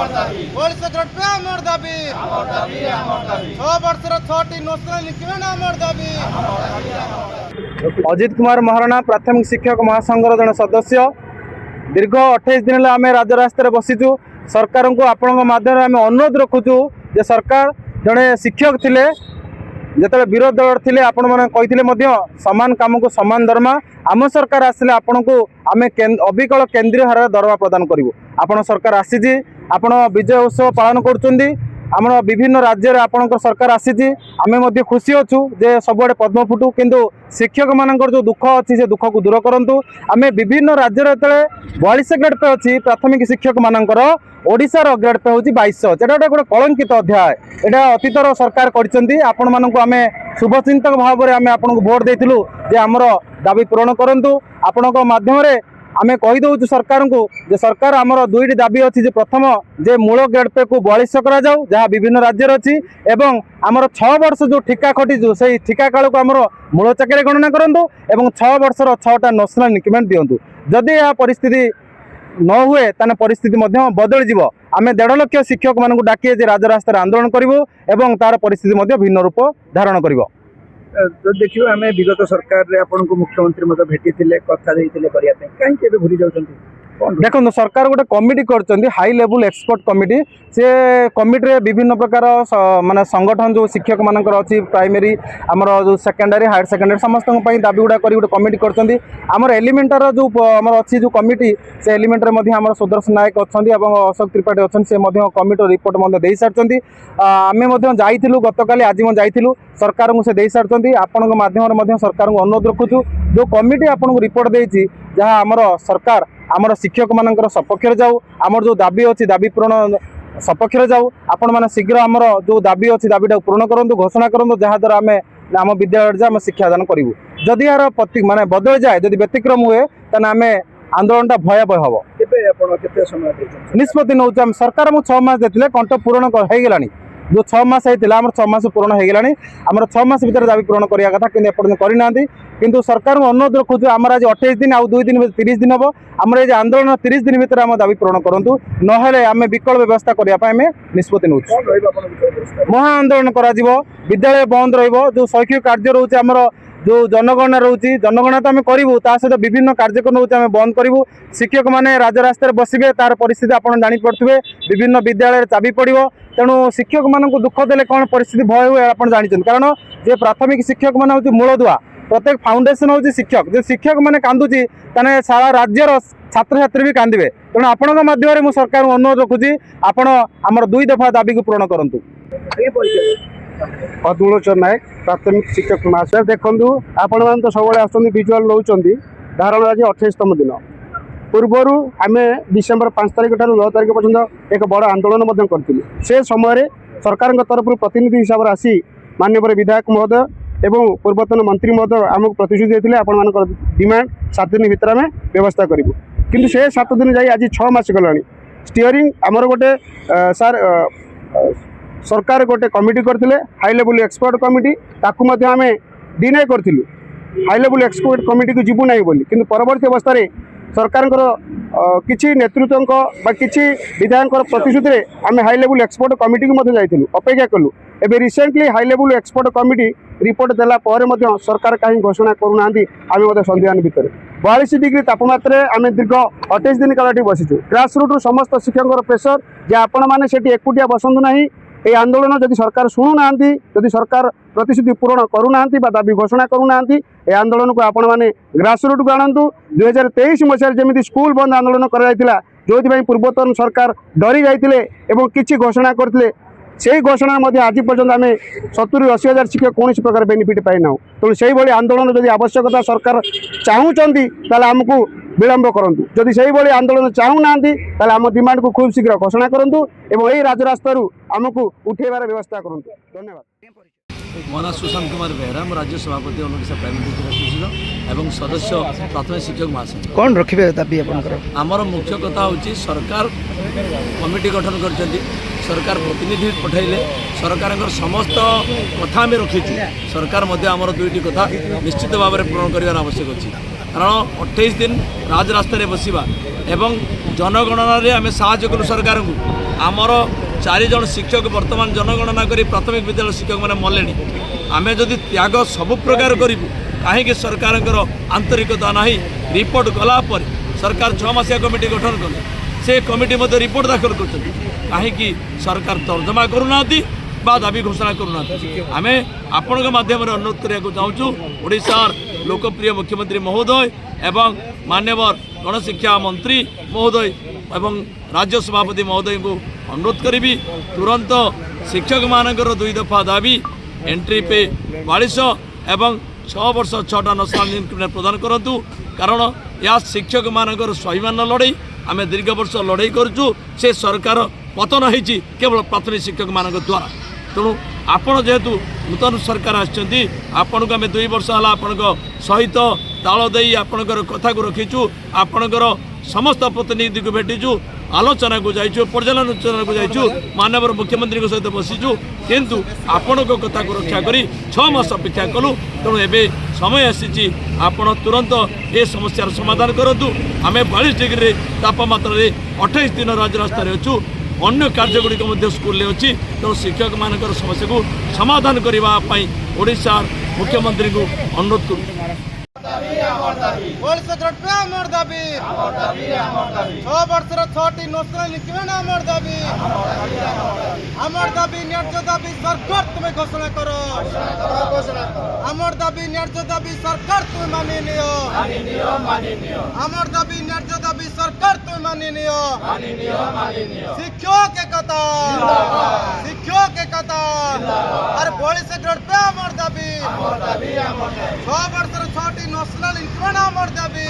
Odisha grade pay ଆମର ଦାବି 6 ବର୍ଷର 6ଟି ନ୍ୟାସନାଲ ଇନକ୍ରିମେଣ୍ଟ ଆମର ଦାବି। अजित कुमार महाराणा प्राथमिक शिक्षक महासंघर जन सदस्य दीर्घ 28 दिन है आम राजरास्तार बसीचु। सरकार को आपण माध्यम आम अनुरोध रखुचु जे सरकार जड़े शिक्षक थिले जिते विरोध दल थे आपण मैंने कही सामान कम को सामान दरमा आम सरकार आसिले आपण को आम अविकल केन्द्रीय हार दरमा प्रदान करूँ। आपण सरकार आसी आपण विजय उत्सव पालन करुँच आम विभिन्न राज्य में आपण सरकार आसी आम खुशी अच्छु जे सबुआड़े पद्म फुटू किंतु शिक्षक मानकर जो दुख अच्छी से दुख को दूर करूँ। आम विभिन्न राज्य जो 42 ग्रेड पे अच्छी प्राथमिक शिक्षक मानकर ओडिशार ग्रेड पे हूँ 2200। गोटे गोटे कलंकित अध्याय यहाँ अतीतर सरकार आपण मानक आम शुभचिंतक भाव में आम आपको भोट देलु जे आमर दाबी पूरण करूँ। आपण माध्यम आम कहीदे सरकार को जे सरकार आमर दुईटी दाबी अच्छी जे प्रथम जे मूल ग्रेड पे को 4200 करा जाऊ जहाँ विभिन्न राज्य अच्छी एवं आमर 6 वर्ष जो ठिका खटीचु से ठिका काल को आमर मूल चाकरी गणना करूँ एवं 6 वर्षर 6टा न्यासनाल इनक्रिमेंट दिंतु। जदि यह परिस्थिति न हुए ताने परिस्थिति बदल जीव। आम 1.5 लाख शिक्षक मानक डाकिए जे राजरास्तार आंदोलन करूँ एवं तार परिस्थिति भिन्न रूप धारण कर। देखिए आम विगत सरकार आपन को मुख्यमंत्री मत भेटी कथा कहीं भूली जाऊँ। देखो सरकार गोटे कमिटी कर हाई लेवल एक्सपर्ट कमिटी से कमिटी रे विभिन्न प्रकार माने संगठन जो शिक्षक मानकर अच्छी प्राइमरी आमर जो सेकेंडरी हायर सेकेंडरी समस्त दाबी गुड़ा कर गोटे कमिटी कर एलिमेंटर जो आमर अच्छी जो कमिटी से एलिमेंटर आम सुदर्शन नायक अच्छा अशोक त्रिपाठी अच्छा से कमिटी रिपोर्ट दे सारी आम जाइलु गतकाली आज जाइलु सरकार को से दे सारी आपण मध्यम सरकार को अनुरोध रखुचु जो कमिटी आपको रिपोर्ट देती जहाँ आमर सरकार आमर शिक्षक मानकर सपक्ष जाऊ आमर जो दाबी अच्छी दाबी पूरण सपक्ष जाऊ आपण मैंने शीघ्र आमर जो दाबी अच्छी दाबीटा पूरण करूँ घोषणा करूँ जहाँद्वारा आम आम विद्यालय आम शिक्षादान करूँ। जदि यार माने बदल जाए जदि व्यतिक्रम हुए ताने आम आंदोलन भयावह हम निष्पत्ति नौ सरकार मुझे 6 मास देते कंठ पूरण होगा जो 6 मास होता आम 6 मास पूरण होगा आम 6 मास भितर दाबी पूरण करने कथा कि करना किंतु सरकार को अनुरोध रखुचु आमर आज 28 दिन आउ 2 दिन 30 दिन हम आमर ये आंदोलन 30 दिन भितर आम दाबी पूरण करूँ ना आम विकल्प व्यवस्था करने निष्पत्ति नौ महा आंदोलन करा विद्यालय बंद रो शैक्षिक कार्य रोचे आमर जो जनगणना रोचे जनगणना तो आम करूँ ता सहित विभिन्न कार्यक्रम रोचे आम बंद करूँ। शिक्षक मैंने राजरास्तार बसवे तार परिस्थिति आप जापे विभिन्न विद्यालय चाबी पड़ो तेणु शिक्षक मान दुख देले कौन परिस्थिति भय हुए आप जानते कारण जे प्राथमिक शिक्षक मैंने हूँ मूलदुआ प्रत्येक फाउंडेशन हूँ शिक्षक जो शिक्षक मैंने कांदुची ताने सारा राज्यर छात्र छात्री भी कांदे तेणु आपण माध्यम सरकार अनुरोध रखुची आपण आमर 2 दफा दाबी को पूरण करूँ। पद्मलोचन नायक प्राथमिक शिक्षक महाशय देखु आपण मैंने तो सब आसुँच विजुआल नौकरी धारण आज 28तम दिन पूर्वर आम डिसेम्बर 5 तारिख ठार 9 तारिख पर्यंत एक बड़ आंदोलन करूँ से समय सरकार तरफ प्रतिनिधि हिसाब से आसी माननीय विधायक महोदय एवं पूर्वतन मंत्री महोदय आमको प्रतिश्रुति देते आपण डिमांड 7 दिन भितर आम व्यवस्था करूँ किंतु से 7 दिन जाए आज 6 मास गला स्टीयरिंग आमर गोटे सार सरकार गोटे कमिटी करते हाई लेवल एक्सपर्ट कमिटी ताकू आम डिनाई करूँ हाई लेवल एक्सपर्ट कमिटी को जीवु ना बोली किंतु परवर्ती अवस्था सरकार किसी नेतृत्व किसी विधायक प्रतिश्रुति आम हाई लेवल एक्सपर्ट कमिटी को जाइलु अपेक्षा कलु एवं recently high level expert committee report देला सरकार कहीं घोषणा करूना आम संदेहान भितर 42 डिग्री तापमात्रा आम दीर्घ 28 दिन काल बसीचु ग्रासरूट समस्त शिक्षक प्रेसर जे आपण मैंने से एकुटिया बसतु ना ये आंदोलन जदि सरकार शुणुना जदि सरकार प्रतिश्रुति पूरण करूना दाबी घोषणा करूना ये आंदोलन को आपण मैंने ग्रासरूट को आणतु 2023 मसीह जमी स्कूल बंद आंदोलन करा जो पूर्वतन सरकार डरी जाते किसी घोषणा करते से घोषणा आज पर्यटन आम 70-80 हजार शिक्षक कौन प्रकार बेनिफिट पाईना तेणु से भाई आंदोलन जदि आवश्यकता सरकार चाहूँगी आमको विलंब करूँ जदि से भाई आंदोलन चाहूना आम डिमांड को खूब शीघ्र घोषणा करूँ और यही राजरास्तार आमको उठेबार व्यवस्था करूँ। धन्यवाद। मो ना सुशांत कुमार बेहरा राज्य सभापति अनुदेशा प्राइमरी शिक्षक एवं सदस्य प्राथमिक शिक्षक महासंघ कौन रखिए दाबी आमर मुख्य कथा हूँ सरकार कमिटी गठन कर सरकार प्रतिनिधि पठाइले सरकार समस्त कथा आम रखीचु सरकार आमर 2टी कथा निश्चित भाव में पूरण कर आवश्यक अच्छी कारण 28 दिन राजरास्तार बसवा एवं जनगणना आम साहय कलु सरकार को आमर 4 जन शिक्षक वर्तमान जनगणना करी प्राथमिक विद्यालय शिक्षक मैंने मले आम जदि त्याग सबु प्रकार करूँ कहीं सरकार आंतरिकता ना रिपोर्ट गला सरकार 6 मासिया कमिटी गठन कले से कमिटी मध्य रिपोर्ट दाखल कहीं सरकार तर्जमा करूना बा दाबी घोषणा करूना आम आपण माध्यम अनुरोध करने चाहूँ ओडिशार लोकप्रिय मुख्यमंत्री महोदय एवं मान्यवर गणशिक्षा मंत्री महोदय एवं राज्य सभापति महोदय को अनुरोध करी तुरंत शिक्षक मानकर 2 दफा दाबी एंट्री पे 42 एवं 6 वर्ष 6टा नेशनल इंक्रीमेंट प्रदान करूँ कारण यह शिक्षक मानकर स्वाभिमान लड़ाई आम दीर्घ वर्ष लड़ाई करूँ से सरकार पतन होती केवल प्राथमिक शिक्षक मान द्वारा तेणु आपण जेहेतु नूतन सरकार आपण को आम 2 वर्ष है आपण सहित ताल दे आपणकर कथा को रखीचु आपणकर समस्त प्रतिनिधि को भेटीचु आलोचना को जाइचु पर्यालोचना को जाइचु माननीय मुख्यमंत्री सहित बसीचु किंतु आपण को कथा को रक्षा करी 6 मास अपेक्षा कलु तेणु एवं समय आसी आपण तुरंत ये समस्यार समाधान करूँ आम 42 डिग्री तापमात्रा 28 दिन राजरास्तार अच्छु अन्य कार्यगुड़िक स्कूल अच्छी तेणु शिक्षक मानकर समस्या को समाधान करने ओडिशा मुख्यमंत्री को अनुरोध करूँ आमर दाबी 6 वर्षर 6टी नेशनल इंक्रीमेंट आमर दाबी न्याय्य दाबी सरकार तुम्हें घोषणा करो आमर दाबी न्याय्य दाबी सरकार तुम्हें मानि नियो आमर दाबी न्याय्य दाबी सरकार तुम्हें मानि नियो शिक्षक एकता अरे 42 ग्रेड पे आमर दाबी 6 वर्षर 6टी नेशनल इंक्रीमेंट आमर दाबी